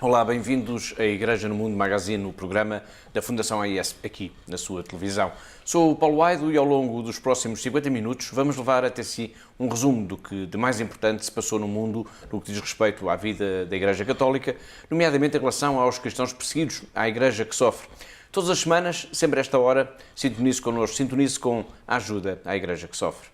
Olá, bem-vindos à Igreja no Mundo Magazine, o programa da Fundação AIS, aqui na sua televisão. Sou o Paulo Aido e ao longo dos próximos 50 minutos vamos levar até si um resumo do que de mais importante se passou no mundo no que diz respeito à vida da Igreja Católica, nomeadamente em relação aos cristãos perseguidos, à Igreja que sofre. Todas as semanas, sempre a esta hora, sintonize connosco, sintonize com a ajuda à Igreja que sofre.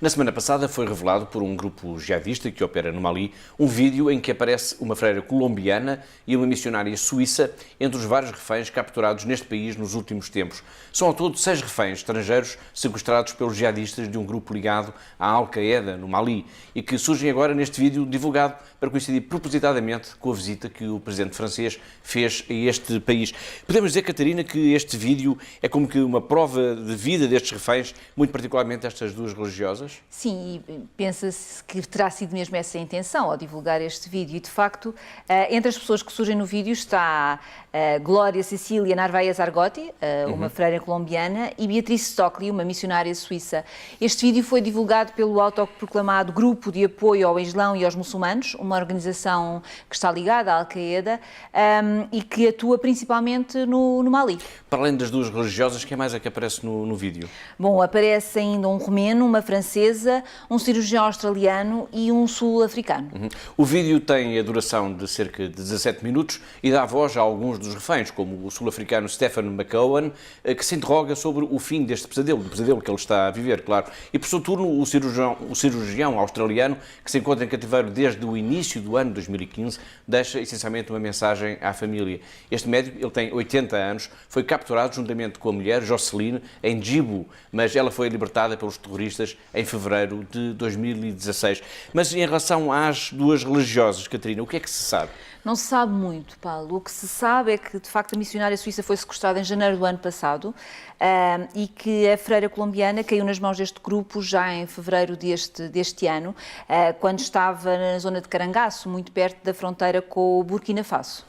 Na semana passada foi revelado por um grupo jihadista que opera no Mali um vídeo em que aparece uma freira colombiana e uma missionária suíça entre os vários reféns capturados neste país nos últimos tempos. São ao todo 6 reféns estrangeiros sequestrados pelos jihadistas de um grupo ligado à Al-Qaeda no Mali e que surgem agora neste vídeo divulgado para coincidir propositadamente com a visita que o presidente francês fez a este país. Podemos dizer, Catarina, que este vídeo é como que uma prova de vida destes reféns, muito particularmente estas duas religiosas? Sim, e pensa-se que terá sido mesmo essa a intenção ao divulgar este vídeo e, de facto, entre as pessoas que surgem no vídeo está Glória Cecília Narvaez Argotti, uma freira colombiana, e Beatrice Stockley, uma missionária suíça. Este vídeo foi divulgado pelo autoproclamado Grupo de Apoio ao Islão e aos Muçulmanos, uma organização que está ligada à Al-Qaeda e que atua principalmente no Mali. Para além das duas religiosas, quem mais é que aparece no vídeo? Bom, aparece ainda um romeno, uma francesa, um cirurgião australiano e um sul-africano. O vídeo tem a duração de cerca de 17 minutos e dá voz a alguns dos reféns, como o sul-africano Stephen McCowan, que se interroga sobre o fim deste pesadelo, do pesadelo que ele está a viver, claro. E por seu turno, o cirurgião australiano, que se encontra em cativeiro desde o início do ano 2015, deixa essencialmente uma mensagem à família. Este médico, ele tem 80 anos, foi capturado juntamente com a mulher, Jocelyn, em Djibo, mas ela foi libertada pelos terroristas em fevereiro de 2016. Mas em relação às duas religiosas, Catarina, o que é que se sabe? Não se sabe muito, Paulo. O que se sabe é que, de facto, a missionária suíça foi sequestrada em janeiro do ano passado e que a freira colombiana caiu nas mãos deste grupo já em fevereiro deste ano, quando estava na zona de Carangaço, muito perto da fronteira com o Burkina Faso.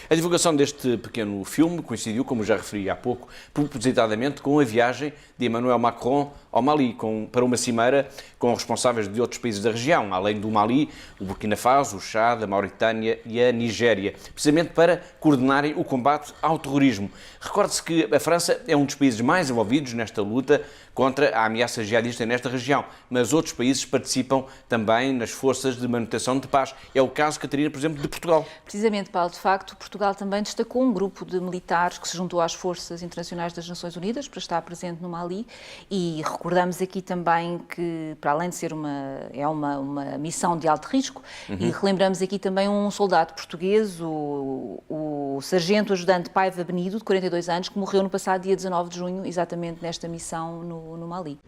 A divulgação deste pequeno filme coincidiu, como já referi há pouco, propositadamente com a viagem de Emmanuel Macron ao Mali, para uma cimeira com responsáveis de outros países da região, além do Mali, o Burkina Faso, o Chad, a Mauritânia e a Nigéria, precisamente para coordenarem o combate ao terrorismo. Recorde-se que a França é um dos países mais envolvidos nesta luta contra a ameaça jihadista nesta região, mas outros países participam também nas forças de manutenção de paz. É o caso, Catarina, por exemplo, de Portugal. Precisamente, Paulo, de facto, Portugal também destacou um grupo de militares que se juntou às forças internacionais das Nações Unidas para estar presente no Mali e recordamos aqui também que, para além de ser uma missão de alto risco, e relembramos aqui também um soldado português, o sargento ajudante Paiva Benido, de 42 anos, que morreu no passado dia 19 de junho, exatamente nesta missão no Mali.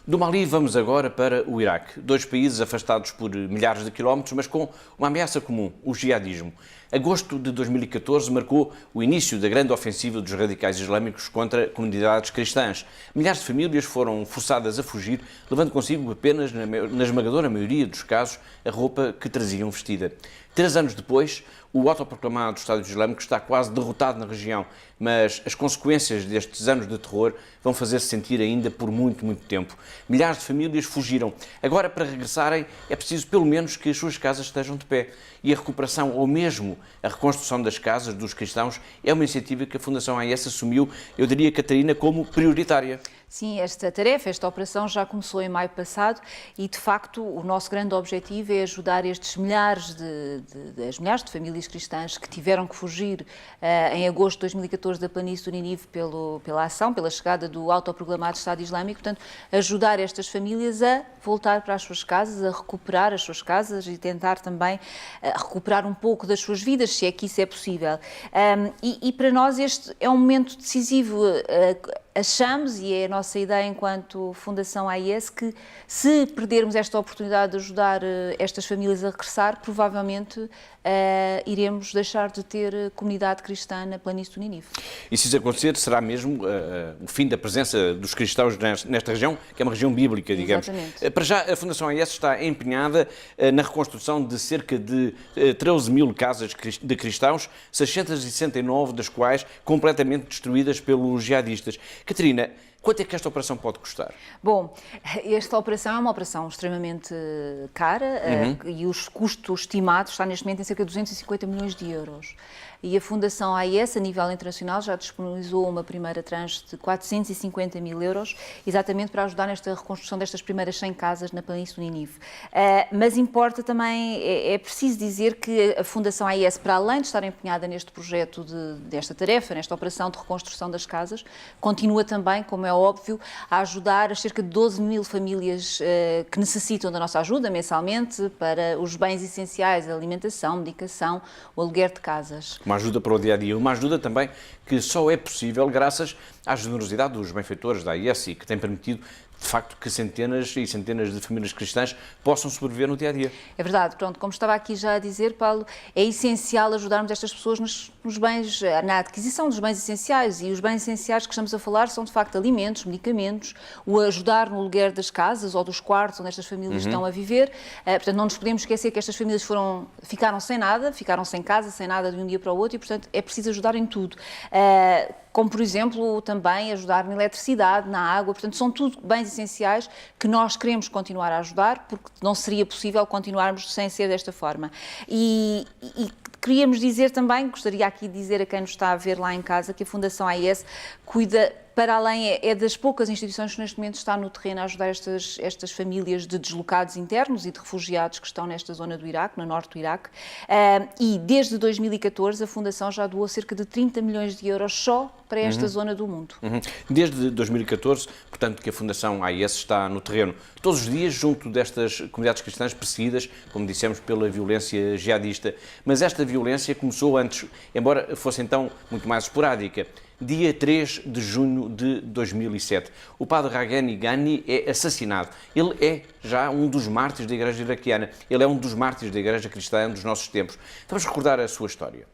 Do Mali vamos agora para o Iraque, 2 países afastados por milhares de quilómetros, mas com uma ameaça comum, o jihadismo. Agosto de 2014 marcou o início da grande ofensiva dos radicais islâmicos contra comunidades cristãs. Milhares de famílias foram forçadas a fugir, levando consigo apenas, na esmagadora maioria dos casos, a roupa que traziam vestida. 3 anos depois, o autoproclamado Estado Islâmico está quase derrotado na região, mas as consequências destes anos de terror vão fazer-se sentir ainda por muito, muito tempo. Milhares de famílias fugiram. Agora, para regressarem, é preciso pelo menos que as suas casas estejam de pé. E a recuperação, ou mesmo a reconstrução das casas dos cristãos, é uma iniciativa que a Fundação AIS assumiu, eu diria, Catarina, como prioritária. Sim, esta tarefa, esta operação já começou em maio passado e, de facto, o nosso grande objetivo é ajudar estes milhares de famílias cristãs que tiveram que fugir em agosto de 2014 da planície do Ninive pela ação, pela chegada do autoproclamado Estado Islâmico, portanto, ajudar estas famílias a voltar para as suas casas, a recuperar as suas casas e tentar também recuperar um pouco das suas vidas, se é que isso é possível. E para nós este é um momento decisivo. achamos, e é a nossa ideia enquanto Fundação AIS, que se perdermos esta oportunidade de ajudar estas famílias a regressar, provavelmente iremos deixar de ter comunidade cristã na planície do Ninive. E se isso acontecer, será mesmo o fim da presença dos cristãos nesta região, que é uma região bíblica, digamos. Exatamente. Para já, a Fundação AIS está empenhada na reconstrução de cerca de 13 mil casas de cristãos, 669 das quais completamente destruídas pelos jihadistas. Catarina, quanto é que esta operação pode custar? Bom, esta operação é uma operação extremamente cara e os custos estimados estão neste momento em cerca de 250 milhões de euros. E a Fundação AIS, a nível internacional, já disponibilizou uma primeira tranche de 450 mil euros, exatamente para ajudar nesta reconstrução destas primeiras 100 casas na planície do Ninive. Mas importa também, é preciso dizer que a Fundação AIS, para além de estar empenhada neste projeto, desta tarefa, nesta operação de reconstrução das casas, continua também, como é óbvio, a ajudar as cerca de 12 mil famílias que necessitam da nossa ajuda mensalmente para os bens essenciais, a alimentação, medicação, o aluguer de casas. Uma ajuda para o dia-a-dia, uma ajuda também que só é possível graças à generosidade dos benfeitores da AIS e que tem permitido, de facto, que centenas e centenas de famílias cristãs possam sobreviver no dia-a-dia. É verdade, pronto, como estava aqui já a dizer, Paulo, é essencial ajudarmos estas pessoas nos bens, na adquisição dos bens essenciais, e os bens essenciais que estamos a falar são, de facto, alimentos, medicamentos, o ajudar no aluguer das casas ou dos quartos onde estas famílias estão a viver. Portanto, não nos podemos esquecer que estas famílias ficaram sem nada, ficaram sem casa, sem nada de um dia para o outro, e, portanto, é preciso ajudar em tudo. Como, por exemplo, também ajudar na eletricidade, na água, portanto, são tudo bens essenciais que nós queremos continuar a ajudar, porque não seria possível continuarmos sem ser desta forma. E queríamos dizer também, gostaria aqui de dizer a quem nos está a ver lá em casa, que a Fundação AIS cuida, para além, é das poucas instituições que neste momento está no terreno a ajudar estas famílias de deslocados internos e de refugiados que estão nesta zona do Iraque, no norte do Iraque, e desde 2014 a Fundação já doou cerca de 30 milhões de euros só para esta zona do mundo. Desde 2014, portanto, que a Fundação AIS está no terreno, todos os dias, junto destas comunidades cristãs perseguidas, como dissemos, pela violência jihadista. Mas esta violência começou antes, embora fosse então muito mais esporádica. Dia 3 de junho de 2007, o padre Raghani Ghani é assassinado. Ele é já um dos mártires da Igreja iraquiana. Ele é um dos mártires da Igreja cristã dos nossos tempos. Vamos recordar a sua história.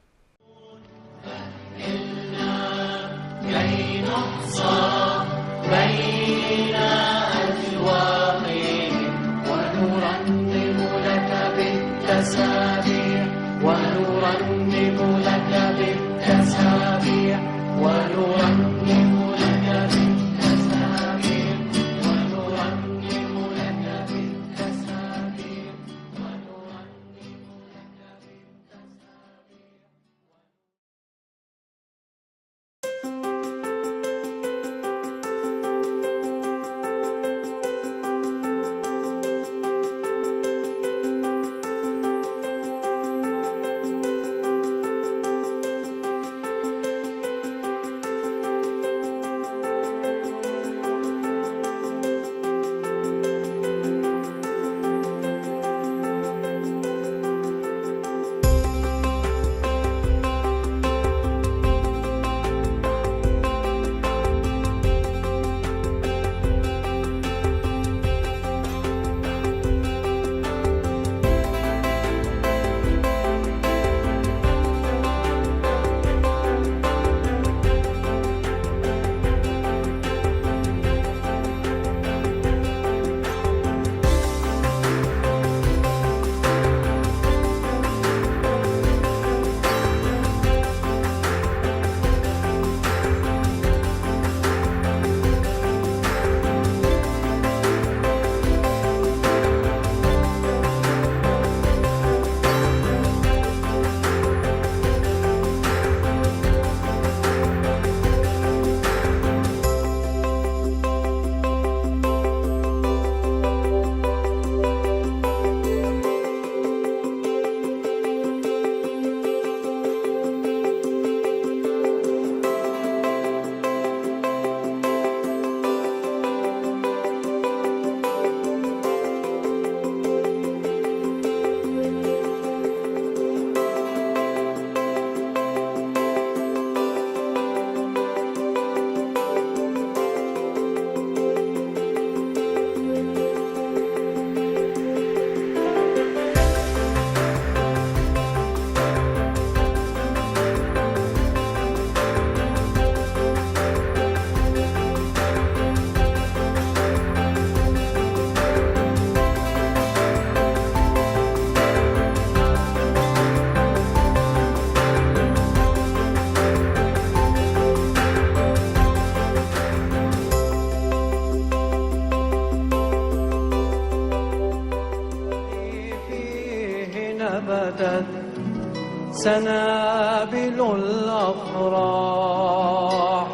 سنابل الأفراح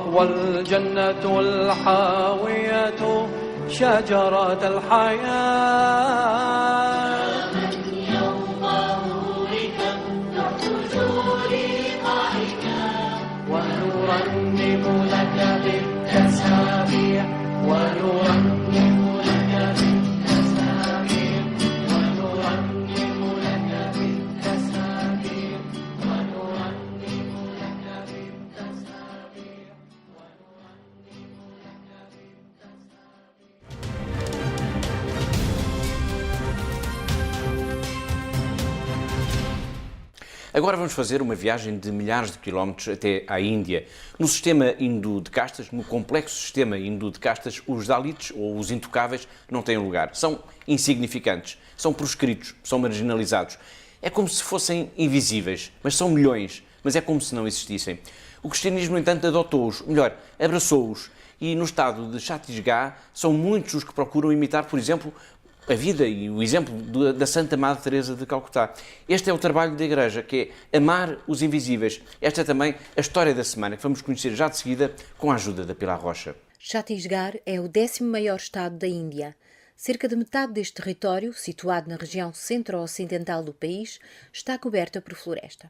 والجنة الحاوية شجرة الحياة يوم ظهورك نعبد لقائك ونرنم لك بالتسابيح ونرنم لك بالتسابيح ونرنم لك بالتسابيح ونرنم لك بالتسابيح Agora vamos fazer uma viagem de milhares de quilómetros até à Índia. No sistema hindu de castas, no complexo sistema hindu de castas, os Dalits, ou os intocáveis, não têm lugar. São insignificantes, são proscritos, são marginalizados. É como se fossem invisíveis, mas são milhões, mas é como se não existissem. O cristianismo, no entanto, adotou-os, melhor, abraçou-os. E no estado de Chhattisgarh são muitos os que procuram imitar, por exemplo, a vida e o exemplo da Santa Madre Teresa de Calcutá. Este é o trabalho da Igreja, que é amar os invisíveis. Esta é também a história da semana, que vamos conhecer já de seguida com a ajuda da Pilar Rocha. Chhattisgarh é o 10º maior estado da Índia. Cerca de metade deste território, situado na região centro-ocidental do país, está coberta por floresta.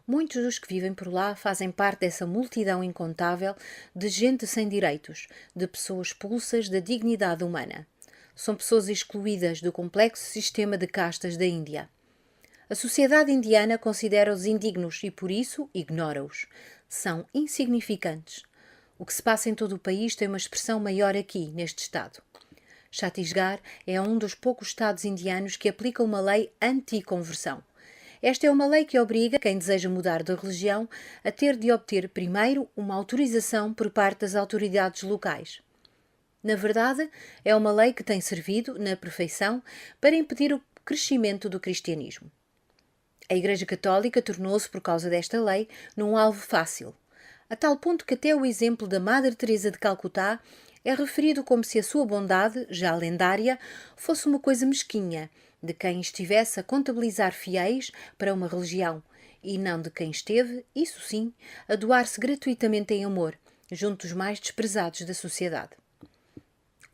Muitos dos que vivem por lá fazem parte dessa multidão incontável de gente sem direitos, de pessoas expulsas da dignidade humana. São pessoas excluídas do complexo sistema de castas da Índia. A sociedade indiana considera-os indignos e, por isso, ignora-os. São insignificantes. O que se passa em todo o país tem uma expressão maior aqui, neste estado. Chhattisgarh é um dos poucos estados indianos que aplica uma lei anti-conversão. Esta é uma lei que obriga quem deseja mudar de religião a ter de obter primeiro uma autorização por parte das autoridades locais. Na verdade, é uma lei que tem servido, na perfeição, para impedir o crescimento do cristianismo. A Igreja Católica tornou-se, por causa desta lei, num alvo fácil, a tal ponto que até o exemplo da Madre Teresa de Calcutá é referido como se a sua bondade, já lendária, fosse uma coisa mesquinha, de quem estivesse a contabilizar fiéis para uma religião, e não de quem esteve, isso sim, a doar-se gratuitamente em amor, junto dos mais desprezados da sociedade.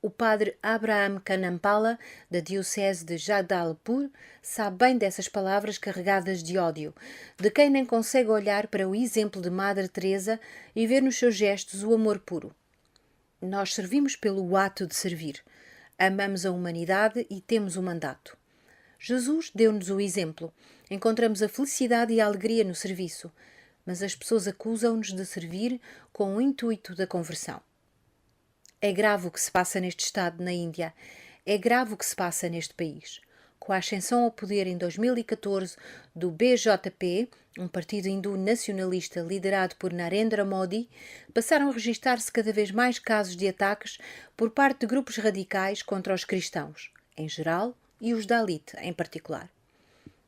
O padre Abraham Kanampala, da diocese de Jagdalpur, sabe bem dessas palavras carregadas de ódio, de quem nem consegue olhar para o exemplo de Madre Teresa e ver nos seus gestos o amor puro. Nós servimos pelo ato de servir. Amamos a humanidade e temos o mandato. Jesus deu-nos o exemplo. Encontramos a felicidade e a alegria no serviço, mas as pessoas acusam-nos de servir com o intuito da conversão. É grave o que se passa neste estado na Índia. É grave o que se passa neste país. Com a ascensão ao poder em 2014 do BJP, um partido hindu nacionalista liderado por Narendra Modi, passaram a registrar-se cada vez mais casos de ataques por parte de grupos radicais contra os cristãos, em geral, e os Dalit, em particular.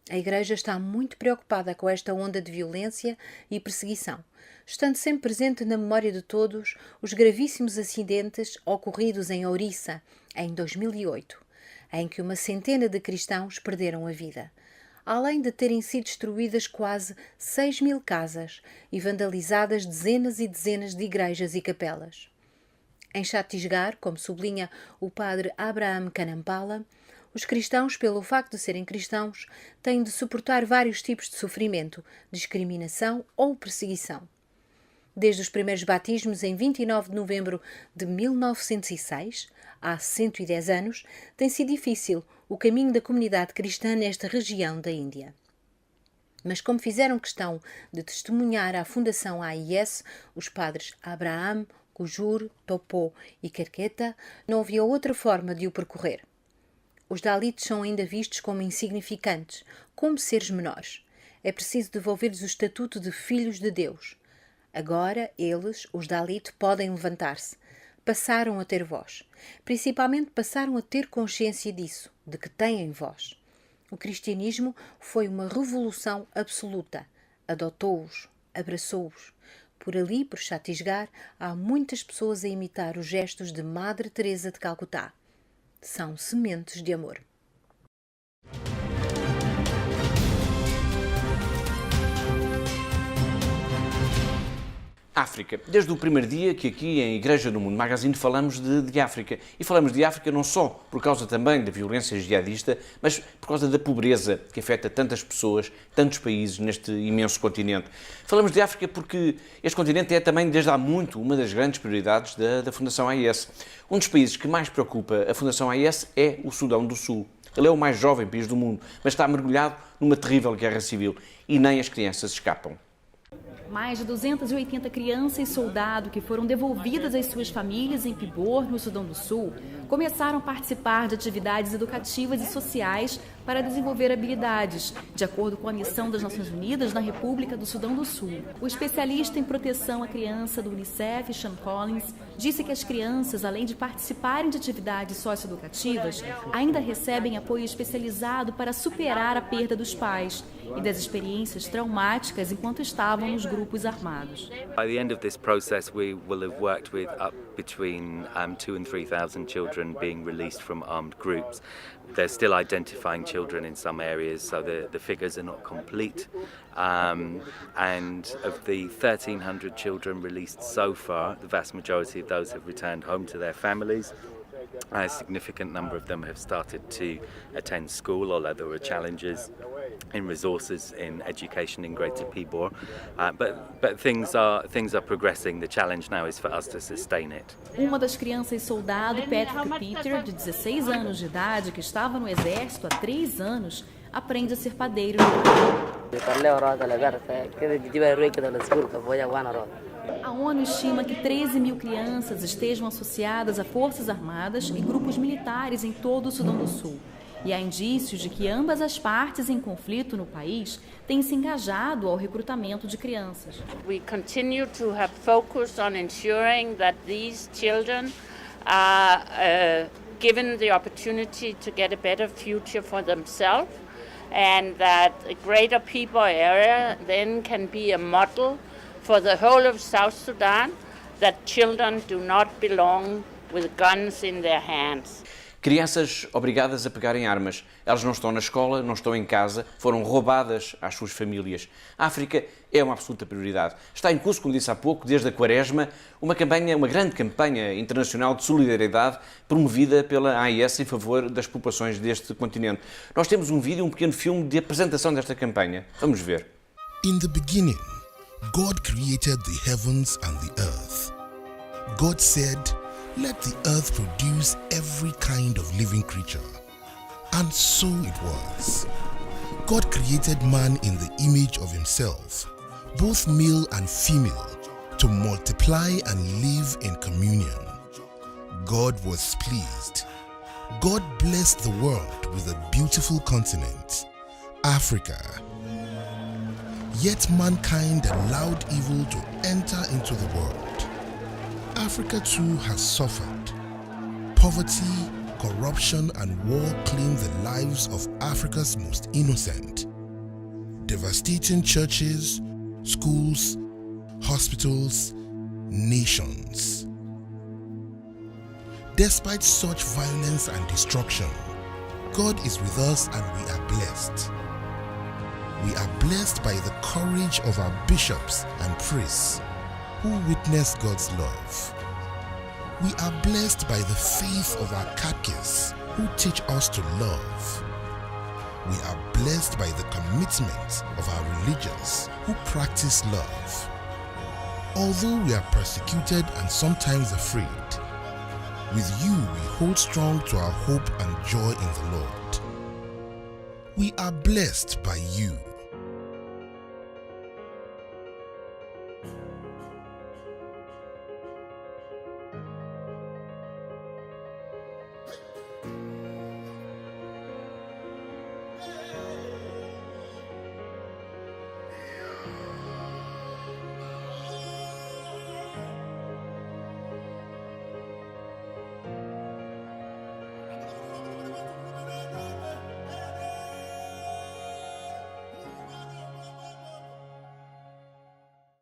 A Igreja está muito preocupada com esta onda de violência e perseguição, estando sempre presente na memória de todos os gravíssimos acidentes ocorridos em Orissa, em 2008, em que uma centena de cristãos perderam a vida, além de terem sido destruídas quase 6.000 casas e vandalizadas dezenas e dezenas de igrejas e capelas. Em Chhattisgarh, como sublinha o padre Abraham Kanampala, os cristãos, pelo facto de serem cristãos, têm de suportar vários tipos de sofrimento, discriminação ou perseguição. Desde os primeiros batismos em 29 de novembro de 1906, há 110 anos, tem sido difícil o caminho da comunidade cristã nesta região da Índia. Mas como fizeram questão de testemunhar a fundação AIS, os padres Abraham, Kujur, Topo e Kerketa, não havia outra forma de o percorrer. Os Dalits são ainda vistos como insignificantes, como seres menores. É preciso devolver-lhes o estatuto de filhos de Deus. Agora, eles, os Dalit, podem levantar-se. Passaram a ter voz. Principalmente passaram a ter consciência disso, de que têm voz. O cristianismo foi uma revolução absoluta. Adotou-os, abraçou-os. Por ali, por Chhattisgarh, há muitas pessoas a imitar os gestos de Madre Teresa de Calcutá. São sementes de amor. África. Desde o primeiro dia que aqui em Igreja do Mundo Magazine falamos de África. E falamos de África não só por causa também da violência jihadista, mas por causa da pobreza que afeta tantas pessoas, tantos países neste imenso continente. Falamos de África porque este continente é também, desde há muito, uma das grandes prioridades da Fundação AIS. Um dos países que mais preocupa a Fundação AIS é o Sudão do Sul. Ele é o mais jovem país do mundo, mas está mergulhado numa terrível guerra civil e nem as crianças escapam. Mais de 280 crianças e soldados que foram devolvidas às suas famílias em Pibor, no Sudão do Sul, começaram a participar de atividades educativas e sociais para desenvolver habilidades, de acordo com a missão das Nações Unidas na República do Sudão do Sul. O especialista em proteção à criança do Unicef, Sean Collins, disse que as crianças, além de participarem de atividades socioeducativas, ainda recebem apoio especializado para superar a perda dos pais e das experiências traumáticas enquanto estavam nos grupos armados. By the end of this process, we will have worked with up between 2,000 and 3,000 children being released from armed groups. They're still identifying children in some areas, so the figures are not complete. And of the 1,300 children released so far, the vast majority of those have returned home to their families. A significant number of them have started to attend school, although there were challenges in resources in education in Greater Pibor. But things are progressing. The challenge now is for us to sustain it. Uma das crianças soldado, Patrick Peter, de 16 anos de idade, que estava no exército há 3 anos, aprende a ser padeiro. A ONU estima que 13 mil crianças estejam associadas a forças armadas e grupos militares em todo o Sudão do Sul. E há indícios de que ambas as partes em conflito no país têm se engajado ao recrutamento de crianças. We continue to have focus on ensuring that these children are given the opportunity to get a better future for themselves, and that the Greater Pibor area then can be a model for the whole of South Sudan, that children do not belong with guns in their hands. Crianças obrigadas a pegarem armas. Elas não estão na escola, não estão em casa, foram roubadas às suas famílias. A África é uma absoluta prioridade. Está em curso, como disse há pouco, desde a Quaresma, uma grande campanha internacional de solidariedade promovida pela AIS em favor das populações deste continente. Nós temos um pequeno filme de apresentação desta campanha. Vamos ver. In the beginning, God created the heavens and the earth. God said, "Let the earth produce every kind of living creature." And so it was. God created man in the image of himself, both male and female, to multiply and live in communion. God was pleased. God blessed the world with a beautiful continent, Africa. Yet mankind allowed evil to enter into the world. Africa too has suffered. Poverty, corruption, and war claim the lives of Africa's most innocent, devastating churches, schools, hospitals, nations. Despite such violence and destruction, God is with us and we are blessed. We are blessed by the courage of our bishops and priests who witness God's love. We are blessed by the faith of our catechists who teach us to love. We are blessed by the commitment of our religious who practice love. Although we are persecuted and sometimes afraid, with you we hold strong to our hope and joy in the Lord. We are blessed by you.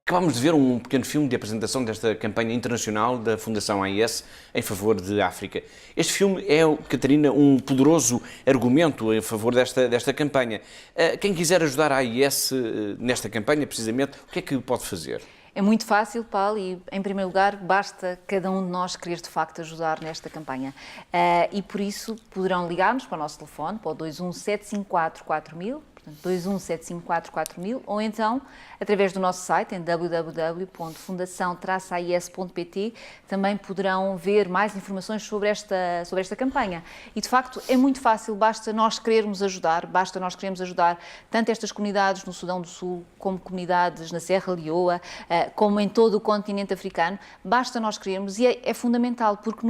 Acabámos de ver um pequeno filme de apresentação desta campanha internacional da Fundação AIS em favor de África. Este filme é, Catarina, um poderoso argumento em favor desta campanha. Quem quiser ajudar a AIS nesta campanha, precisamente, o que é que pode fazer? É muito fácil, Paulo, e em primeiro lugar basta cada um de nós querer de facto ajudar nesta campanha. E por isso poderão ligar-nos para o nosso telefone, para o 217544000, portanto 217544000, ou então através do nosso site em www.fundação-ais.pt também poderão ver mais informações sobre esta campanha. E de facto é muito fácil, basta nós querermos ajudar tanto estas comunidades no Sudão do Sul, como comunidades na Serra Leoa, como em todo o continente africano, basta nós querermos, e é fundamental, porque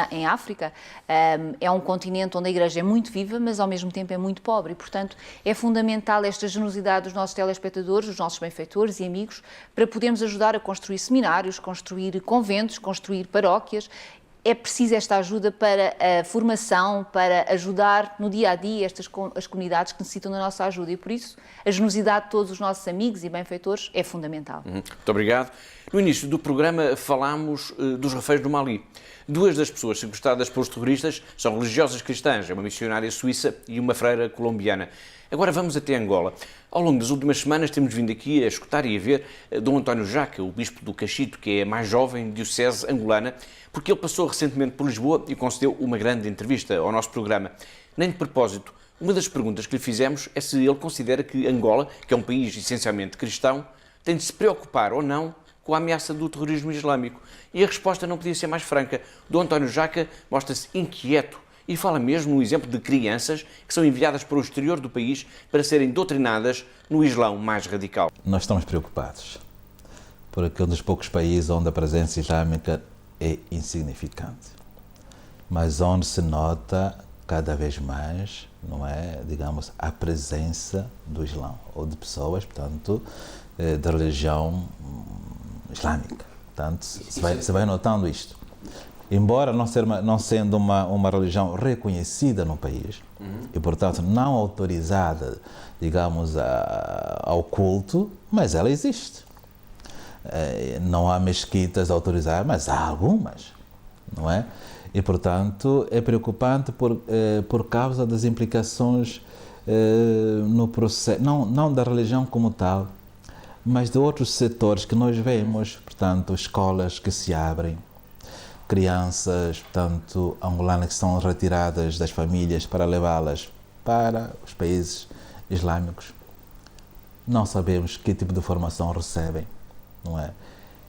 em África é um continente onde a Igreja é muito viva, mas ao mesmo tempo é muito pobre, e portanto é fundamental esta generosidade dos nossos telespectadores, dos nossos benfeitores e amigos, para podermos ajudar a construir seminários, construir conventos, construir paróquias. É preciso esta ajuda para a formação, para ajudar no dia-a-dia as comunidades que necessitam da nossa ajuda, e por isso a generosidade de todos os nossos amigos e benfeitores é fundamental. Muito obrigado. No início do programa falámos dos reféns do Mali. 2 das pessoas sequestradas pelos terroristas são religiosas cristãs, uma missionária suíça e uma freira colombiana. Agora vamos até Angola. Ao longo das últimas semanas temos vindo aqui a escutar e a ver Dom António Jaca, o bispo do Cachito, que é a mais jovem diocese angolana, porque ele passou recentemente por Lisboa e concedeu uma grande entrevista ao nosso programa. Nem de propósito, uma das perguntas que lhe fizemos é se ele considera que Angola, que é um país essencialmente cristão, tem de se preocupar ou não com a ameaça do terrorismo islâmico. E a resposta não podia ser mais franca. Dom António Jaca mostra-se inquieto e fala mesmo no exemplo de crianças que são enviadas para o exterior do país para serem doutrinadas no Islão mais radical. Nós estamos preocupados, porque é um dos poucos países onde a presença islâmica é insignificante, mas onde se nota cada vez mais, não é, digamos, a presença do Islão, ou de pessoas, portanto, da religião islâmica. Portanto, se vai notando isto. Embora não sendo uma religião reconhecida no país, e portanto não autorizada, digamos, ao culto, mas ela existe. Não há mesquitas autorizadas, mas há algumas, não é? E portanto é preocupante por causa das implicações no processo, não da religião como tal, mas de outros setores que nós vemos, portanto, escolas que se abrem, crianças, portanto, angolanas que são retiradas das famílias para levá-las para os países islâmicos. Não sabemos que tipo de formação recebem, não é?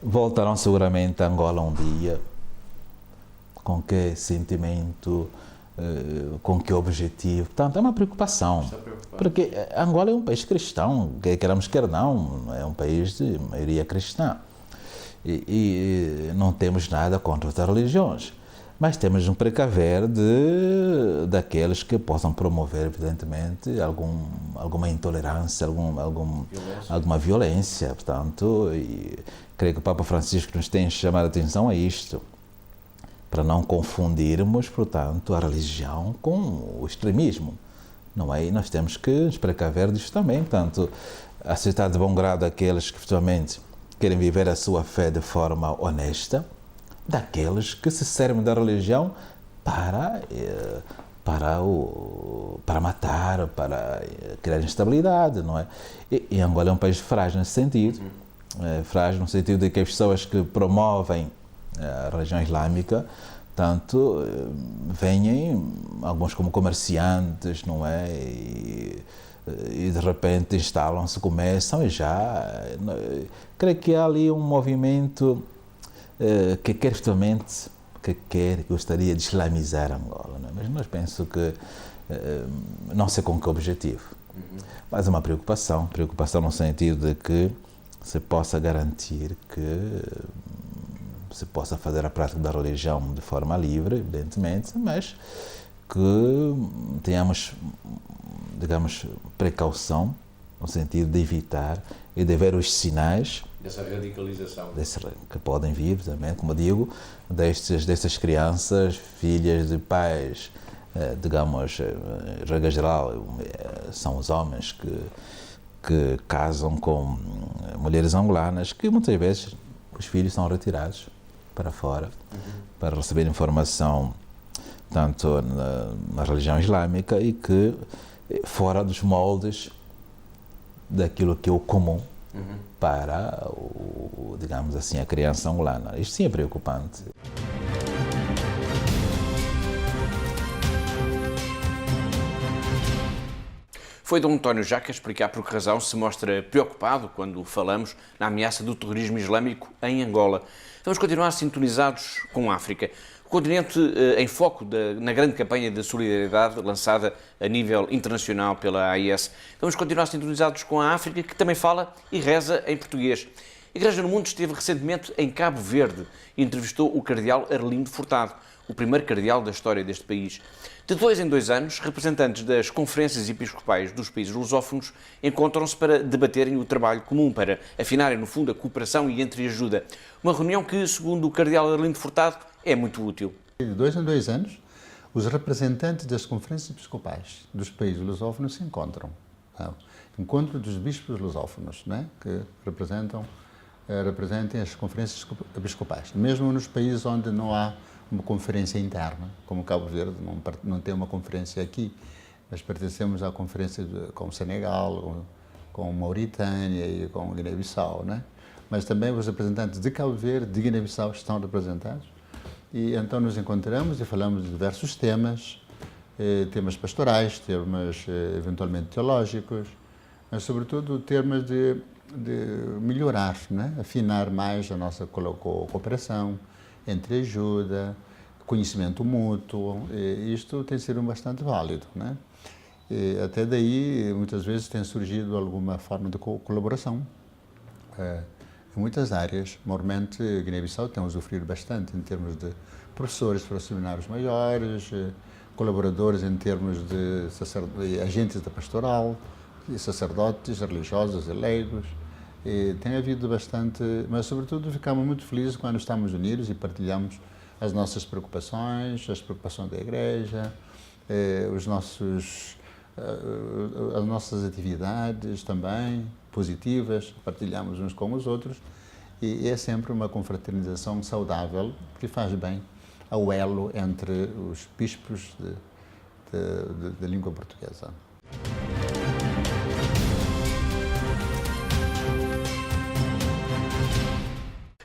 Voltarão seguramente a Angola um dia. Com que sentimento, com que objetivo? Portanto, é uma preocupação. Porque Angola é um país cristão, queremos quer não, é um país de maioria cristã. E não temos nada contra outras religiões, mas temos um precaver daqueles que possam promover, evidentemente, alguma intolerância, alguma violência. Portanto, creio que o Papa Francisco nos tem chamado a atenção a isto, para não confundirmos, portanto, a religião com o extremismo. Não é? E nós temos que nos precaver disto também. Portanto, aceitar de bom grado aqueles que, efetivamente, querem viver a sua fé de forma honesta, daqueles que se servem da religião para matar, para criar instabilidade, não é? E Angola é um país frágil nesse sentido, frágil no sentido de que as pessoas que promovem a religião islâmica, tanto vêm alguns como comerciantes, não é? E de repente instalam-se, começam e já... Creio que há ali um movimento que gostaria de islamizar Angola, não é? Mas nós penso que não sei com que objetivo. Mas é uma preocupação no sentido de que se possa garantir que se possa fazer a prática da religião de forma livre, evidentemente, mas que tenhamos, digamos, precaução no sentido de evitar e de ver os sinais dessa radicalização que podem vir, também, como digo, destas crianças, filhas de pais, digamos, regra geral, são os homens que casam com mulheres angolanas, que muitas vezes os filhos são retirados para fora para receber informação tanto na religião islâmica e que fora dos moldes daquilo que é o comum para, digamos assim, a criança angolana. Isto sim é preocupante. Foi Dom António Jaca explicar por que razão se mostra preocupado quando falamos na ameaça do terrorismo islâmico em Angola. Vamos continuar sintonizados com a África. O continente em foco na grande campanha de solidariedade lançada a nível internacional pela AIS. Vamos continuar sintonizados com a África, que também fala e reza em português. A Igreja no Mundo esteve recentemente em Cabo Verde e entrevistou o cardeal Arlindo Furtado, o primeiro cardeal da história deste país. De 2 em 2 anos, representantes das conferências episcopais dos países lusófonos encontram-se para debaterem o trabalho comum, para afinarem, no fundo, a cooperação e entreajuda. Uma reunião que, segundo o cardeal Arlindo Furtado, é muito útil. De 2 em 2 anos, os representantes das conferências episcopais dos países lusófonos se encontram. Encontro dos bispos lusófonos, né, que representem as conferências episcopais. Mesmo nos países onde não há uma conferência interna, como Cabo Verde, não tem uma conferência aqui, mas pertencemos à conferência com o Senegal, com Mauritânia e com Guiné-Bissau, né? Mas também os representantes de Cabo Verde, de Guiné-Bissau estão representados e então nos encontramos e falamos de diversos temas, temas pastorais, temas eventualmente teológicos, mas sobretudo temas de melhorar, né? Afinar mais a nossa cooperação, entreajuda, conhecimento mútuo, isto tem sido bastante válido, né? E até daí, muitas vezes, tem surgido alguma forma de colaboração em muitas áreas. Normalmente, Guiné-Bissau tem usufruído bastante em termos de professores para seminários maiores, colaboradores em termos de agentes da pastoral, e sacerdotes, religiosos e leigos. E tem havido bastante, mas sobretudo ficamos muito felizes quando estamos unidos e partilhamos as nossas preocupações, as preocupações da Igreja, as nossas atividades também positivas, partilhamos uns com os outros e é sempre uma confraternização saudável que faz bem ao elo entre os bispos de língua portuguesa.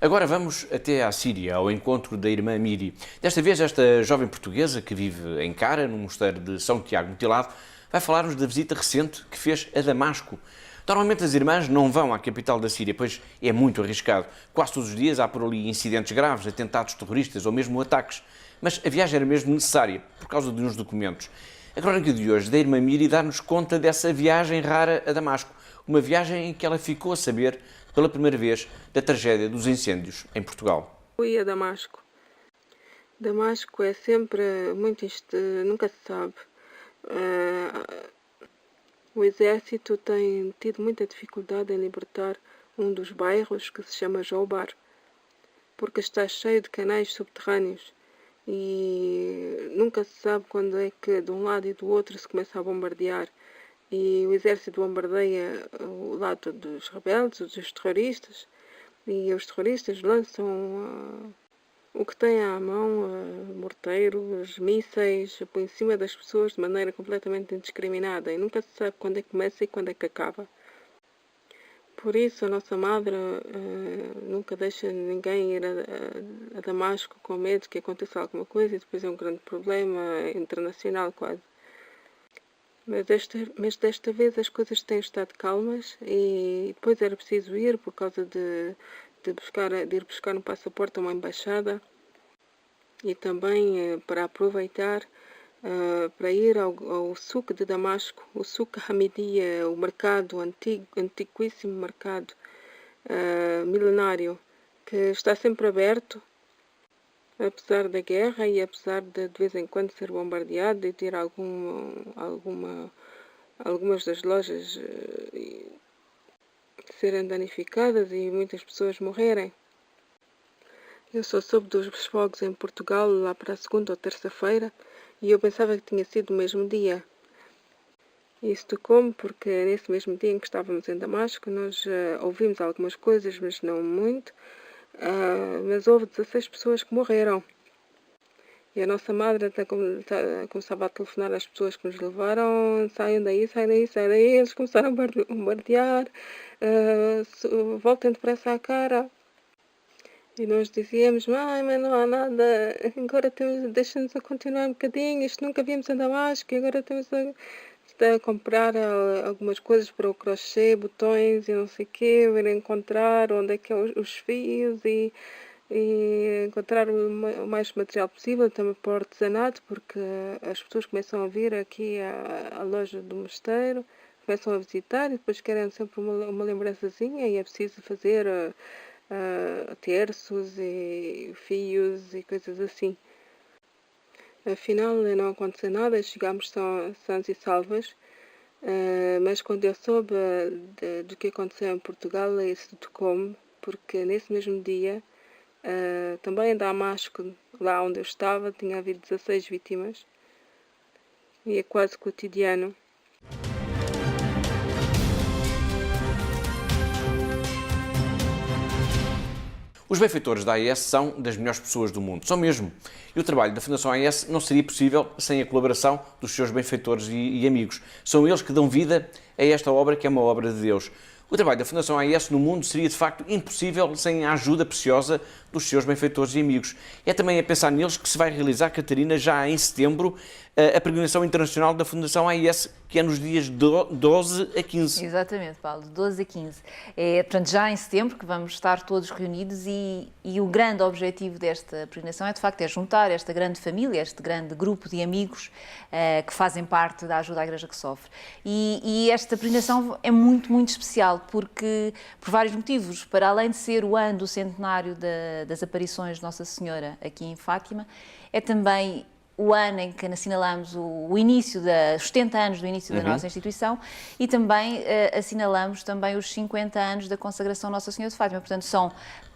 Agora vamos até à Síria, ao encontro da irmã Miri. Desta vez, esta jovem portuguesa que vive em Cara, no mosteiro de São Tiago Mutilado, vai falar-nos da visita recente que fez a Damasco. Normalmente as irmãs não vão à capital da Síria, pois é muito arriscado. Quase todos os dias há por ali incidentes graves, atentados terroristas ou mesmo ataques. Mas a viagem era mesmo necessária, por causa de uns documentos. A crónica de hoje da irmã Miri dá-nos conta dessa viagem rara a Damasco. Uma viagem em que ela ficou a saber pela primeira vez da tragédia dos incêndios em Portugal. Fui a Damasco. Damasco é sempre muito nunca se sabe. O exército tem tido muita dificuldade em libertar um dos bairros que se chama Joubar, porque está cheio de canais subterrâneos e nunca se sabe quando é que de um lado e do outro se começa a bombardear. E o exército bombardeia o lado dos rebeldes, dos terroristas, e os terroristas lançam o que têm à mão, morteiros, mísseis, por em cima das pessoas de maneira completamente indiscriminada, e nunca se sabe quando é que começa e quando é que acaba. Por isso a nossa madre nunca deixa ninguém ir a Damasco com medo que aconteça alguma coisa, e depois é um grande problema internacional quase. Mas desta vez as coisas têm estado calmas e depois era preciso ir por causa de ir buscar um passaporte a uma embaixada e também para aproveitar para ir ao souk de Damasco, o souk Hamidia, o mercado antiquíssimo mercado milenário que está sempre aberto, apesar da guerra e apesar de vez em quando ser bombardeado e ter algumas das lojas serem danificadas e muitas pessoas morrerem. Eu só soube dos fogos em Portugal lá para a segunda ou terça-feira e eu pensava que tinha sido o mesmo dia. Isso tocou-me porque nesse mesmo dia em que estávamos em Damasco nós ouvimos algumas coisas, mas não muito. Mas houve 16 pessoas que morreram E a nossa madre até começava a telefonar às pessoas que nos levaram, saiam daí, saiam daí, saiam daí. Eles começaram a bombardear, voltem depressa à cara. E nós dizíamos, mãe, mas não há nada, agora deixa-nos a continuar um bocadinho, isto nunca víamos a Damasco, e agora temos a comprar algumas coisas para o crochê, botões e não sei o quê, ir encontrar onde é que é os fios e encontrar o mais material possível, também para o artesanato, porque as pessoas começam a vir aqui à loja do mosteiro, começam a visitar e depois querem sempre uma lembrançazinha e é preciso fazer terços e fios e coisas assim. Afinal não aconteceu nada, chegámos sãos e salvas, mas quando eu soube do que aconteceu em Portugal, isso tocou-me, porque nesse mesmo dia, também em Damasco, lá onde eu estava, tinha havido 16 vítimas, e é quase cotidiano. Os benfeitores da AIS são das melhores pessoas do mundo, são mesmo. E o trabalho da Fundação AIS não seria possível sem a colaboração dos seus benfeitores e amigos. São eles que dão vida a esta obra que é uma obra de Deus. O trabalho da Fundação AIS no mundo seria de facto impossível sem a ajuda preciosa dos seus benfeitores e amigos. É também a pensar neles que se vai realizar, Catarina, já em setembro, a peregrinação internacional da Fundação AIS, que é nos dias 12 a 15. Exatamente, Paulo, 12 a 15. É, portanto, já em setembro que vamos estar todos reunidos e o grande objetivo desta peregrinação é, de facto, juntar esta grande família, este grande grupo de amigos que fazem parte da ajuda à Igreja que sofre. E esta peregrinação é muito, muito especial porque, por vários motivos, para além de ser o ano do centenário das aparições de Nossa Senhora aqui em Fátima, é também o ano em que assinalamos o início os 70 anos do início da nossa instituição e também assinalamos também os 50 anos da consagração Nossa Senhora de Fátima. Portanto, são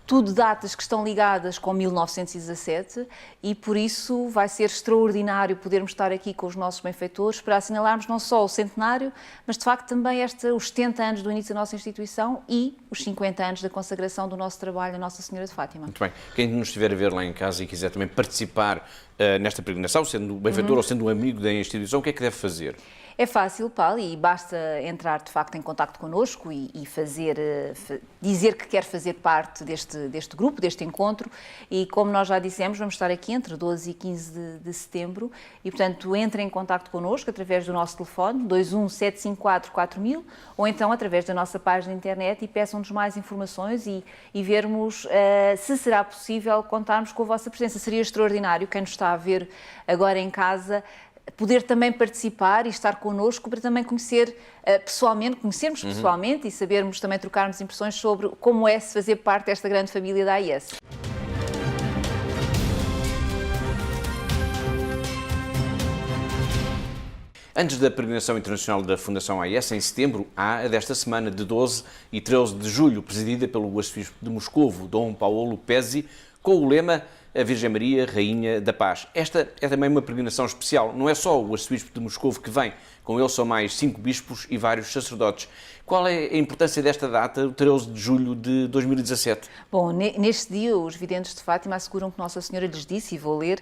tudo datas que estão ligadas com 1917 e por isso vai ser extraordinário podermos estar aqui com os nossos benfeitores para assinalarmos não só o centenário, mas de facto também os 70 anos do início da nossa instituição e os 50 anos da consagração do nosso trabalho a Nossa Senhora de Fátima. Muito bem. Quem nos estiver a ver lá em casa e quiser também participar nesta peregrinação, sendo benfeitor ou sendo um amigo da instituição, o que é que deve fazer? É fácil, Paulo, e basta entrar de facto em contacto connosco e dizer que quer fazer parte deste grupo, deste encontro, e como nós já dissemos, vamos estar aqui entre 12 e 15 de setembro e, portanto, entre em contacto connosco através do nosso telefone 217544000 ou então através da nossa página de internet e peçam-nos mais informações e vermos se será possível contarmos com a vossa presença. Seria extraordinário quem nos está a ver agora em casa poder também participar e estar connosco para também conhecermos pessoalmente e sabermos também trocarmos impressões sobre como é se fazer parte desta grande família da AIS. Antes da peregrinação internacional da Fundação AIS, em setembro, há a desta semana, de 12 e 13 de julho, presidida pelo arcebispo de Moscovo, Dom Paolo Pezzi, com o lema A Virgem Maria, Rainha da Paz. Esta é também uma peregrinação especial. Não é só o arcebispo de Moscovo que vem, com ele são mais 5 bispos e vários sacerdotes. Qual é a importância desta data, o 13 de julho de 2017? Bom, neste dia os videntes de Fátima asseguram que Nossa Senhora lhes disse, e vou ler,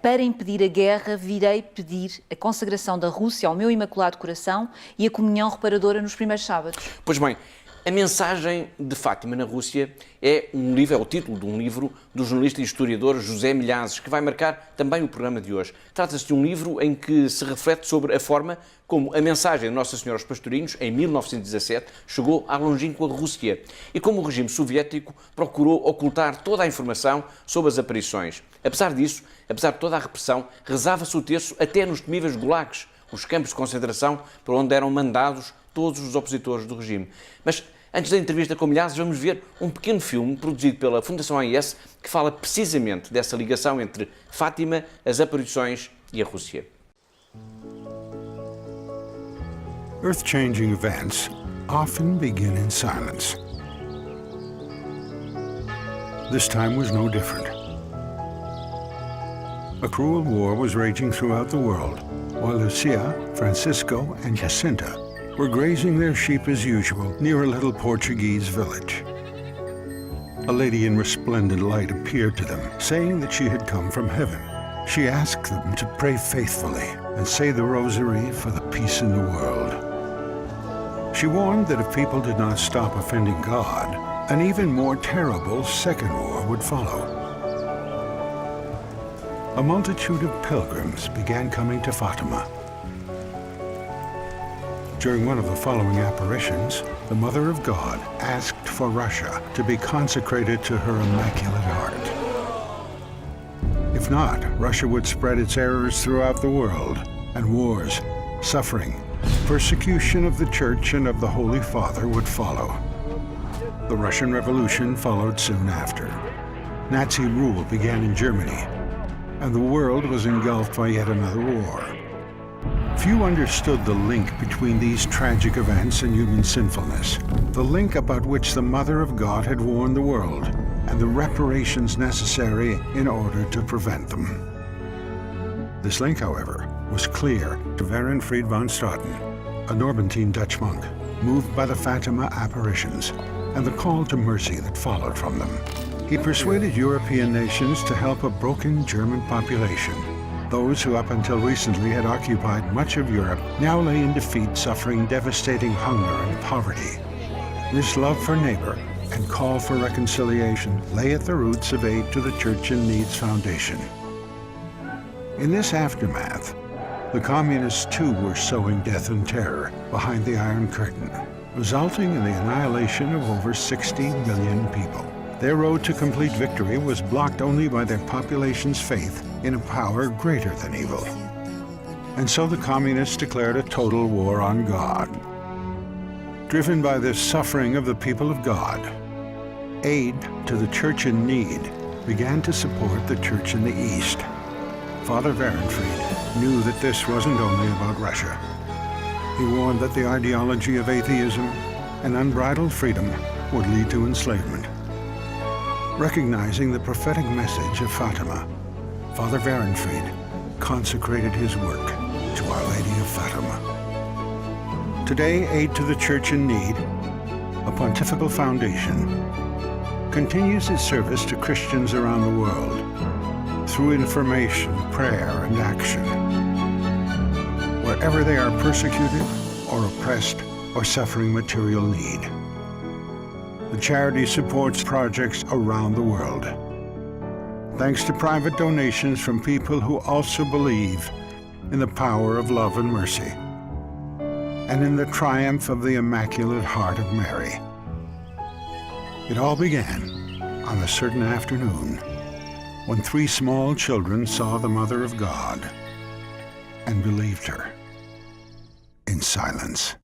para impedir a guerra virei pedir a consagração da Rússia ao meu Imaculado Coração e a comunhão reparadora nos primeiros sábados. Pois bem, A Mensagem de Fátima na Rússia é o título de um livro do jornalista e historiador José Milhazes, que vai marcar também o programa de hoje. Trata-se de um livro em que se reflete sobre a forma como a mensagem de Nossa Senhora aos Pastorinhos, em 1917, chegou à longínqua Rússia e como o regime soviético procurou ocultar toda a informação sobre as aparições. Apesar disso, apesar de toda a repressão, rezava-se o terço até nos temíveis gulags, os campos de concentração para onde eram mandados todos os opositores do regime. Mas antes da entrevista com Milhazes, vamos ver um pequeno filme produzido pela Fundação AIS que fala precisamente dessa ligação entre Fátima, as aparições e a Rússia. Earth-changing events often begin in silence. This time was no different. A cruel war was raging throughout the world, while Lucia, Francisco, and Jacinta were grazing their sheep as usual near a little Portuguese village. A lady in resplendent light appeared to them, saying that she had come from heaven. she asked them to pray faithfully and say the rosary for the peace in the world. She warned that if people did not stop offending God, an even more terrible second war would follow. A multitude of pilgrims began coming to Fatima. During one of the following apparitions, the Mother of God asked for Russia to be consecrated to her Immaculate Heart. If not, Russia would spread its errors throughout the world, and wars, suffering, persecution of the Church and of the Holy Father would follow. The Russian Revolution followed soon after. Nazi rule began in Germany, and the world was engulfed by yet another war. Few understood the link between these tragic events and human sinfulness, the link about which the Mother of God had warned the world, and the reparations necessary in order to prevent them. This link, however, was clear to Werenfried von Straten, a Norbertine Dutch monk, moved by the Fatima apparitions and the call to mercy that followed from them. He persuaded European nations to help a broken German population. Those who up until recently had occupied much of Europe now lay in defeat, suffering devastating hunger and poverty. This love for neighbor and call for reconciliation lay at the roots of Aid to the Church in Need's foundation. In this aftermath, the communists too were sowing death and terror behind the Iron Curtain, resulting in the annihilation of over 60 million people. Their road to complete victory was blocked only by their population's faith in a power greater than evil. And so the communists declared a total war on God. Driven by the suffering of the people of God, Aid to the Church in Need began to support the Church in the East. Father Werenfried knew that this wasn't only about Russia. He warned that the ideology of atheism and unbridled freedom would lead to enslavement. Recognizing the prophetic message of Fatima, Father Werenfried consecrated his work to Our Lady of Fatima. Today, Aid to the Church in Need, a pontifical foundation, continues its service to Christians around the world through information, prayer, and action. Wherever they are persecuted or oppressed or suffering material need. The charity supports projects around the world, thanks to private donations from people who also believe in the power of love and mercy, and in the triumph of the Immaculate Heart of Mary. It all began on a certain afternoon when 3 small children saw the Mother of God and believed her in silence.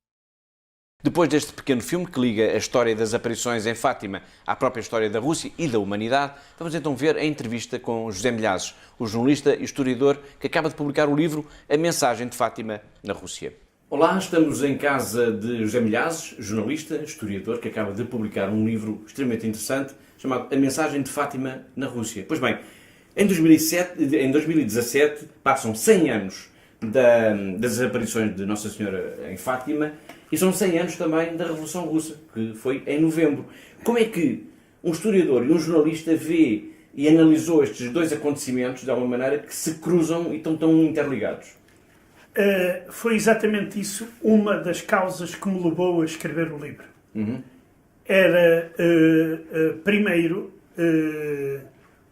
Depois deste pequeno filme que liga a história das aparições em Fátima à própria história da Rússia e da humanidade, vamos então ver a entrevista com José Milhazes, o jornalista e historiador que acaba de publicar o livro A Mensagem de Fátima na Rússia. Olá, estamos em casa de José Milhazes, jornalista, historiador, que acaba de publicar um livro extremamente interessante chamado A Mensagem de Fátima na Rússia. Pois bem, em 2017 passam 100 anos das aparições de Nossa Senhora em Fátima e são 100 anos também da Revolução Russa, que foi em novembro. Como é que um historiador e um jornalista vê e analisou estes dois acontecimentos de alguma maneira que se cruzam e estão tão interligados? Foi exatamente isso uma das causas que me levou a escrever o livro. Era, primeiro,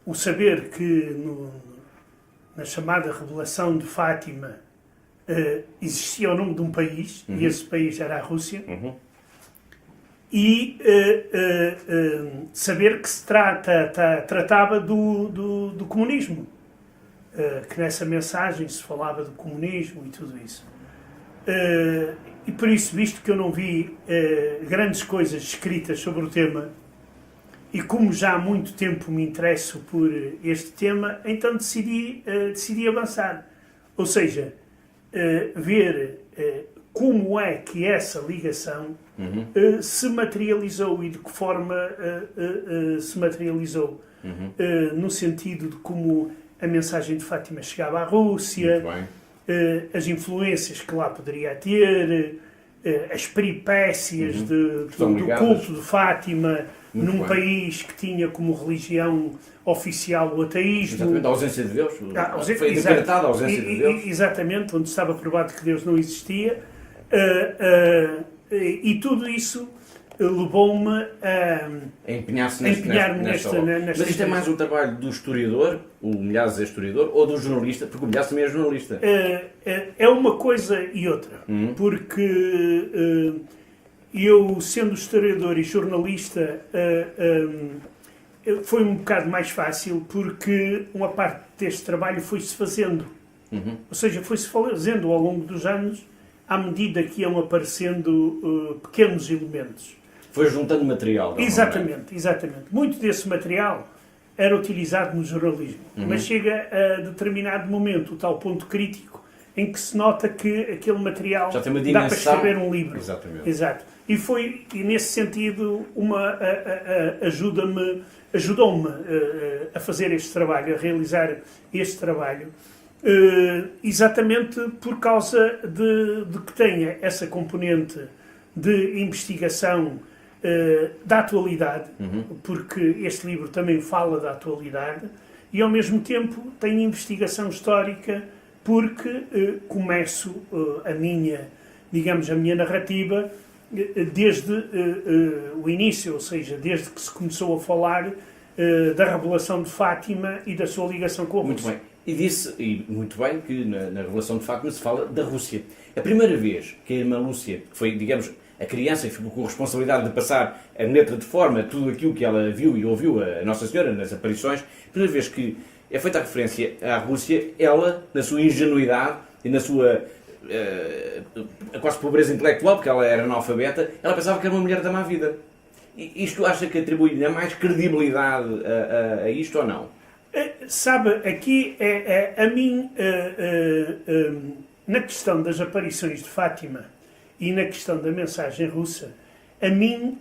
o saber que na chamada Revelação de Fátima existia o nome de um país, e esse país era a Rússia, e saber que se tratava do comunismo, que nessa mensagem se falava do comunismo e tudo isso. E por isso, visto que eu não vi grandes coisas escritas sobre o tema, e como já há muito tempo me interesso por este tema, então decidi avançar. Ou seja, ver como é que essa ligação se materializou e de que forma se materializou. No sentido de como a mensagem de Fátima chegava à Rússia, as influências que lá poderia ter, as peripécias do culto de Fátima num bem. país que tinha como religião oficial o ateísmo. Exatamente, a ausência de Deus. Foi Exato. decretada a ausência de Deus. Exatamente, onde estava provado que Deus não existia. E tudo isso levou-me a empenhar-se empenhar-me nesta obra. Mas isto é mais um trabalho do historiador, o Milhares é historiador, ou do jornalista, porque o Milhares também é jornalista. É uma coisa e outra, porque eu, sendo historiador e jornalista, foi um bocado mais fácil, porque uma parte deste trabalho foi-se fazendo. Ou seja, foi-se fazendo ao longo dos anos, à medida que iam aparecendo pequenos elementos. Foi juntando material. Exatamente. Muito desse material era utilizado no jornalismo, mas chega a determinado momento, o tal ponto crítico, em que se nota que aquele material já tem uma dá para escrever um livro. Exatamente. Exato. E foi, nesse sentido, ajudou-me a fazer este trabalho, a realizar este trabalho, exatamente por causa de que tenha essa componente de investigação da atualidade, porque este livro também fala da atualidade, e ao mesmo tempo tem investigação histórica, porque começo a minha narrativa desde o início, ou seja, desde que se começou a falar da revelação de Fátima e da sua ligação com a Rússia. Muito bem. E disse, e muito bem, que na revelação de Fátima se fala da Rússia. A primeira vez que a irmã Lúcia, que foi, digamos, a criança que ficou com a responsabilidade de passar a letra de forma tudo aquilo que ela viu e ouviu a Nossa Senhora nas aparições, a primeira vez que é feita a referência à Rússia, ela, na sua ingenuidade e na sua quase pobreza intelectual, porque ela era analfabeta, ela pensava que era uma mulher da má vida. E isto acha que atribui-lhe mais credibilidade a isto ou não? Sabe, aqui a mim, na questão das aparições de Fátima e na questão da mensagem russa, a mim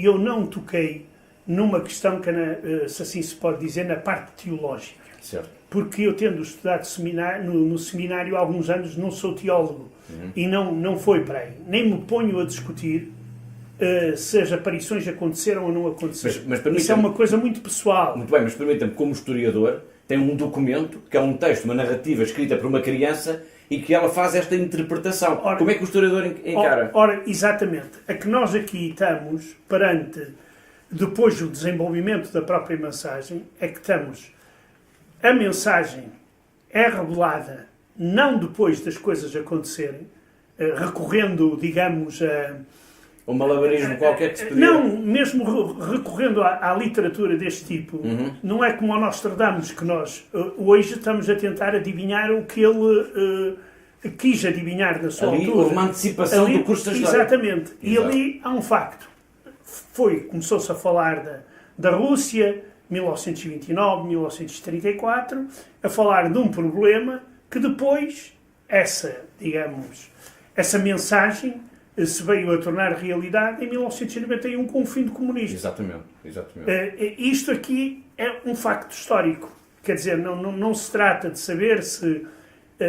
eu não toquei numa questão que, se assim se pode dizer, na parte teológica. Certo. Porque eu, tendo estudado no seminário há alguns anos, não sou teólogo e não foi para aí. Nem me ponho a discutir se as aparições aconteceram ou não aconteceram. Mas isso é uma coisa muito pessoal. Muito bem, mas permita-me, como historiador, tem um documento, que é um texto, uma narrativa escrita por uma criança e que ela faz esta interpretação. Ora, como é que o historiador encara? Ora, exatamente. A que nós aqui estamos perante, depois do desenvolvimento da própria mensagem, é que a mensagem é revelada não depois das coisas acontecerem, recorrendo, digamos, a um malabarismo qualquer que se podia... Não, mesmo recorrendo à literatura deste tipo, não é como o Nostradamus, que nós hoje estamos a tentar adivinhar o que ele quis adivinhar na sua altura. Houve uma antecipação do curso da história. Exatamente. E ali há um facto. Começou-se a falar da Rússia, 1929, 1934, a falar de um problema que depois, essa mensagem se veio a tornar realidade em 1991 com o fim do comunismo. Exatamente. Isto aqui é um facto histórico. Quer dizer, não se trata de saber se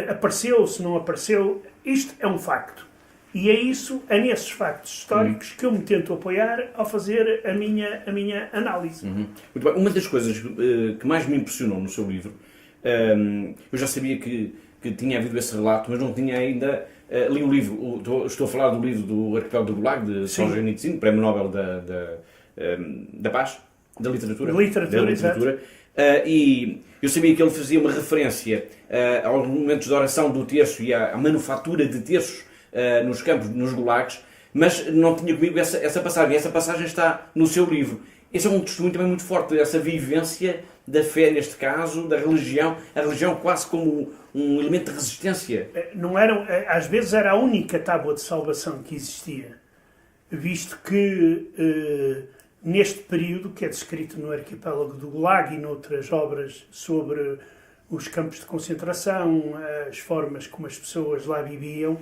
apareceu, se não apareceu. Isto é um facto. E é nesses factos históricos que eu me tento apoiar ao fazer a minha análise. Muito bem. Uma das coisas que mais me impressionou no seu livro, eu já sabia que tinha havido esse relato, mas não tinha ainda... li o livro, estou a falar do livro do Arquipélago do Gulag, de Solzhenitsyn, Prémio Nobel da Paz, da Literatura. E eu sabia que ele fazia uma referência aos momentos de oração do terço e à manufatura de terços nos campos, nos gulags, mas não tinha comigo essa passagem. Essa passagem está no seu livro. Esse é um testemunho também muito forte dessa vivência da fé, neste caso, da religião, a religião quase como um elemento de resistência. Às vezes era a única tábua de salvação que existia, visto que neste período, que é descrito no Arquipélago do Gulag e noutras obras sobre os campos de concentração, as formas como as pessoas lá viviam,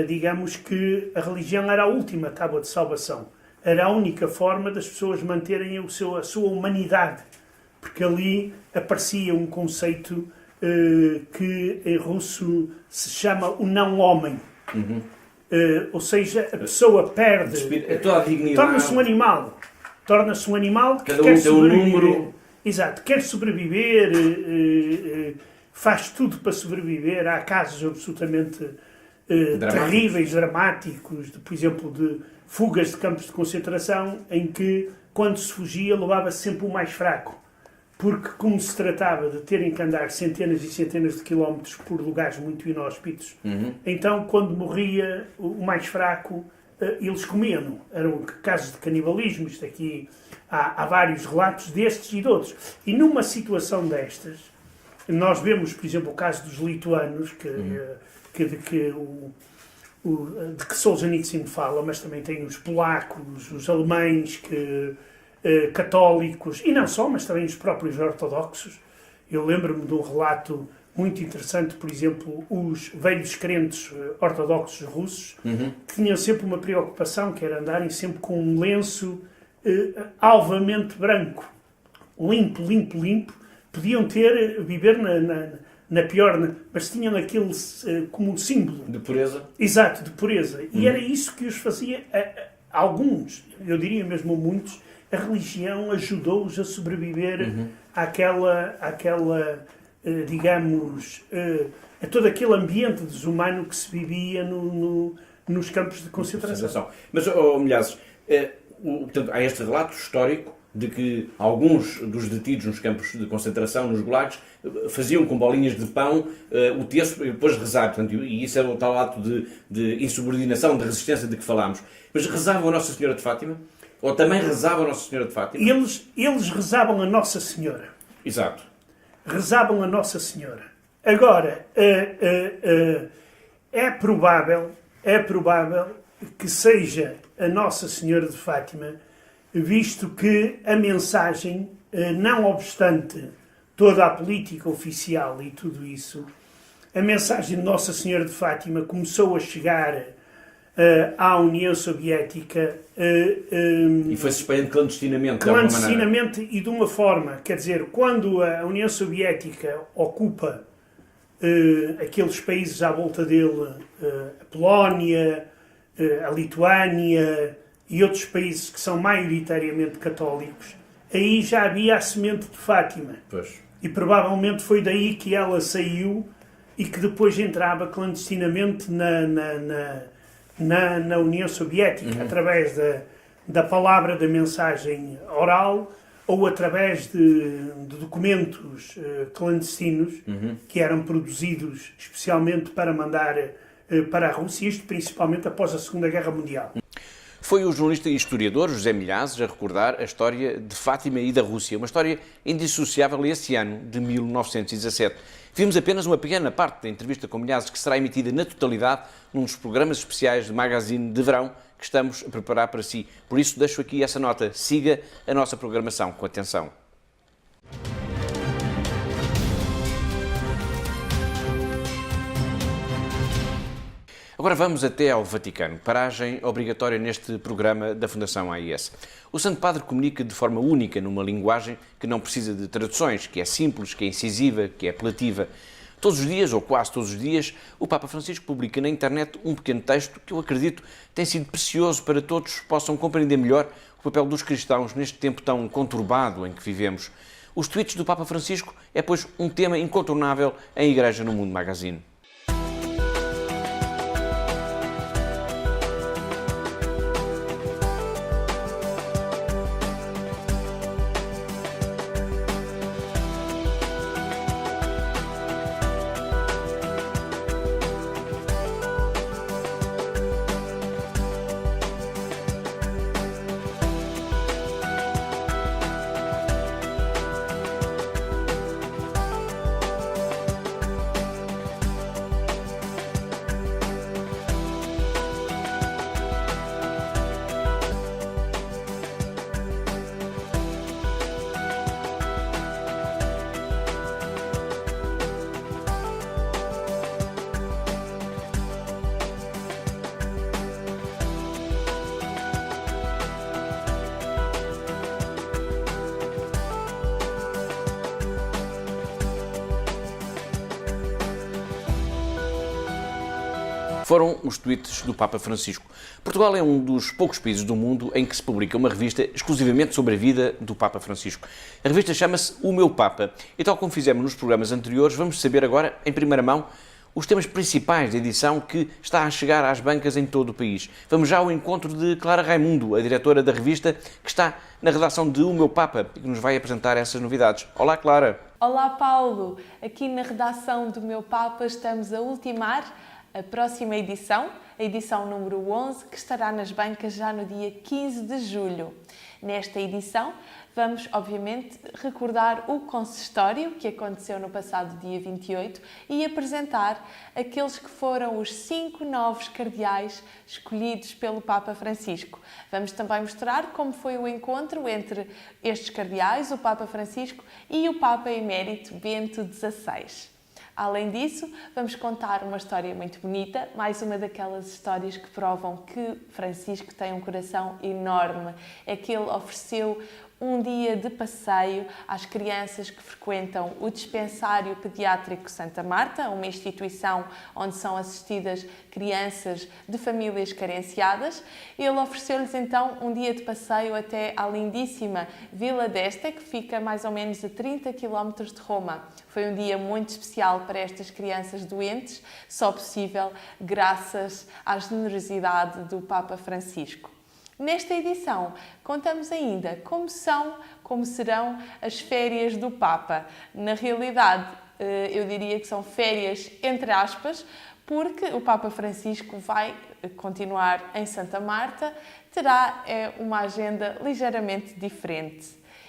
digamos que a religião era a última tábua de salvação. Era a única forma das pessoas manterem a sua humanidade, porque ali aparecia um conceito que em russo se chama o não-homem. Ou seja, a pessoa perde, toda a dignidade. torna-se um animal. Torna-se um animal que Cada um quer tem um sobreviver. número. Exato, quer sobreviver, faz tudo para sobreviver. Há casos absolutamente terríveis, dramáticos, por exemplo, de fugas de campos de concentração, em que, quando se fugia, levava-se sempre o mais fraco. Porque, como se tratava de terem que andar centenas e centenas de quilómetros por lugares muito inóspitos, então, quando morria o mais fraco, eles comiam. Eram casos de canibalismo. Isto aqui, há vários relatos destes e de outros. E numa situação destas, nós vemos, por exemplo, o caso dos lituanos, de que Solzhenitsyn fala, mas também tem os polacos, os alemães, católicos, e não só, mas também os próprios ortodoxos. Eu lembro-me de um relato muito interessante, por exemplo, os velhos crentes ortodoxos russos, que tinham sempre uma preocupação, que era andarem sempre com um lenço alvamente branco, limpo, podiam viver na pior, mas tinham aquele como um símbolo. De pureza? Exato, de pureza. E era isso que os fazia, alguns, eu diria mesmo muitos, a religião ajudou-os a sobreviver àquela digamos, a todo aquele ambiente desumano que se vivia nos campos de concentração. Mas, Milhazes, portanto, há este relato histórico de que alguns dos detidos nos campos de concentração, nos gulags, faziam com bolinhas de pão o terço e depois rezar. Portanto, e isso era o tal ato de insubordinação, de resistência de que falámos. Mas rezavam a Nossa Senhora de Fátima? Ou também rezavam a Nossa Senhora de Fátima? Eles rezavam a Nossa Senhora. Exato. Rezavam a Nossa Senhora. Agora, é provável que seja a Nossa Senhora de Fátima, visto que a mensagem, não obstante toda a política oficial e tudo isso, a mensagem de Nossa Senhora de Fátima começou a chegar à União Soviética e foi-se espalhando clandestinamente, de alguma maneira. E de uma forma, quer dizer, quando a União Soviética ocupa aqueles países à volta dele, a Polónia, a Lituânia e outros países que são maioritariamente católicos, aí já havia a semente de Fátima. Pois. E provavelmente foi daí que ela saiu e que depois entrava clandestinamente na União Soviética, através da palavra, da mensagem oral, ou através de documentos clandestinos que eram produzidos especialmente para mandar para a Rússia, isto principalmente após a Segunda Guerra Mundial. Foi o jornalista e historiador José Milhazes a recordar a história de Fátima e da Rússia, uma história indissociável esse ano de 1917. Vimos apenas uma pequena parte da entrevista com Milhazes, que será emitida na totalidade num dos programas especiais de Magazine de verão que estamos a preparar para si. Por isso deixo aqui essa nota. Siga a nossa programação com atenção. Agora vamos até ao Vaticano, paragem obrigatória neste programa da Fundação AIS. O Santo Padre comunica de forma única, numa linguagem que não precisa de traduções, que é simples, que é incisiva, que é apelativa. Todos os dias, ou quase todos os dias, o Papa Francisco publica na internet um pequeno texto que eu acredito tem sido precioso para todos possam compreender melhor o papel dos cristãos neste tempo tão conturbado em que vivemos. Os tweets do Papa Francisco é, pois, um tema incontornável em Igreja no Mundo Magazine. foram os tweets do Papa Francisco. Portugal é um dos poucos países do mundo em que se publica uma revista exclusivamente sobre a vida do Papa Francisco. A revista chama-se O Meu Papa e, tal como fizemos nos programas anteriores, vamos saber agora, em primeira mão, os temas principais da edição que está a chegar às bancas em todo o país. Vamos já ao encontro de Clara Raimundo, a diretora da revista, que está na redação de O Meu Papa e que nos vai apresentar essas novidades. Olá, Clara. Olá, Paulo. Aqui na redação do Meu Papa estamos a ultimar a próxima edição, a edição número 11, que estará nas bancas já no dia 15 de julho. Nesta edição, vamos, obviamente, recordar o consistório que aconteceu no passado dia 28 e apresentar aqueles que foram os 5 novos cardeais escolhidos pelo Papa Francisco. Vamos também mostrar como foi o encontro entre estes cardeais, o Papa Francisco e o Papa Emérito Bento XVI. Além disso, vamos contar uma história muito bonita, mais uma daquelas histórias que provam que Francisco tem um coração enorme. É que ele ofereceu um dia de passeio às crianças que frequentam o Dispensário Pediátrico Santa Marta, uma instituição onde são assistidas crianças de famílias carenciadas. Ele ofereceu-lhes então um dia de passeio até à lindíssima Vila d'Este, que fica mais ou menos a 30 km de Roma. Foi um dia muito especial para estas crianças doentes, só possível graças à generosidade do Papa Francisco. Nesta edição, contamos ainda como serão as férias do Papa. Na realidade, eu diria que são férias entre aspas, porque o Papa Francisco vai continuar em Santa Marta, terá uma agenda ligeiramente diferente.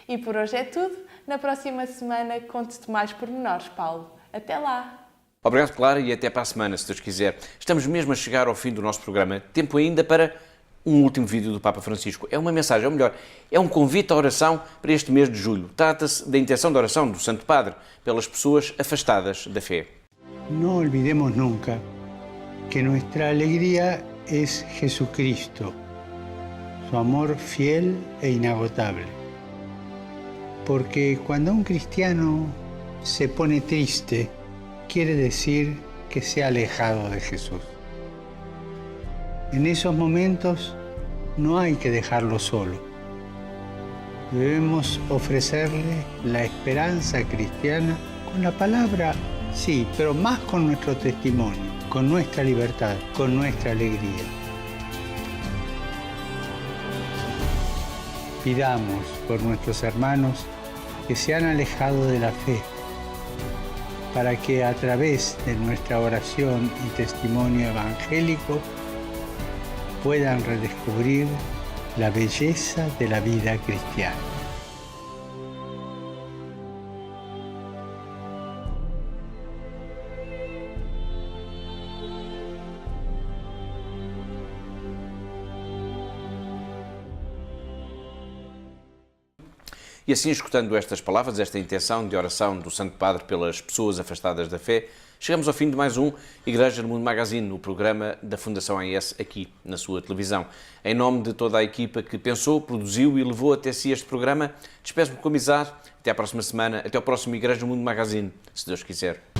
E por hoje é tudo. Na próxima semana conto-te mais pormenores, Paulo. Até lá! Obrigado, Clara, e até para a semana, se Deus quiser. Estamos mesmo a chegar ao fim do nosso programa. Tempo ainda para um último vídeo do Papa Francisco. É uma mensagem, ou melhor, é um convite à oração para este mês de julho. Trata-se da intenção de oração do Santo Padre pelas pessoas afastadas da fé. No olvidemos nunca que nuestra alegría es Jesucristo, su amor fiel e inagotable. Porque cuando un cristiano se pone triste, quiere decir que se ha alejado de Jesús. En esos momentos no hay que dejarlo solo. Debemos ofrecerle la esperanza cristiana con la palabra, sí, pero más con nuestro testimonio, con nuestra libertad, con nuestra alegría. Pidamos por nuestros hermanos que se han alejado de la fe, para que a través de nuestra oración y testimonio evangélico puedan redescubrir la belleza de la vida cristiana. E assim, escutando estas palavras, esta intenção de oração do Santo Padre pelas pessoas afastadas da fé, chegamos ao fim de mais um Igreja no Mundo Magazine, o programa da Fundação AES, aqui na sua televisão. Em nome de toda a equipa que pensou, produziu e levou até si este programa, despeço-me com amizade. Até à próxima semana, até ao próximo Igreja no Mundo Magazine, se Deus quiser.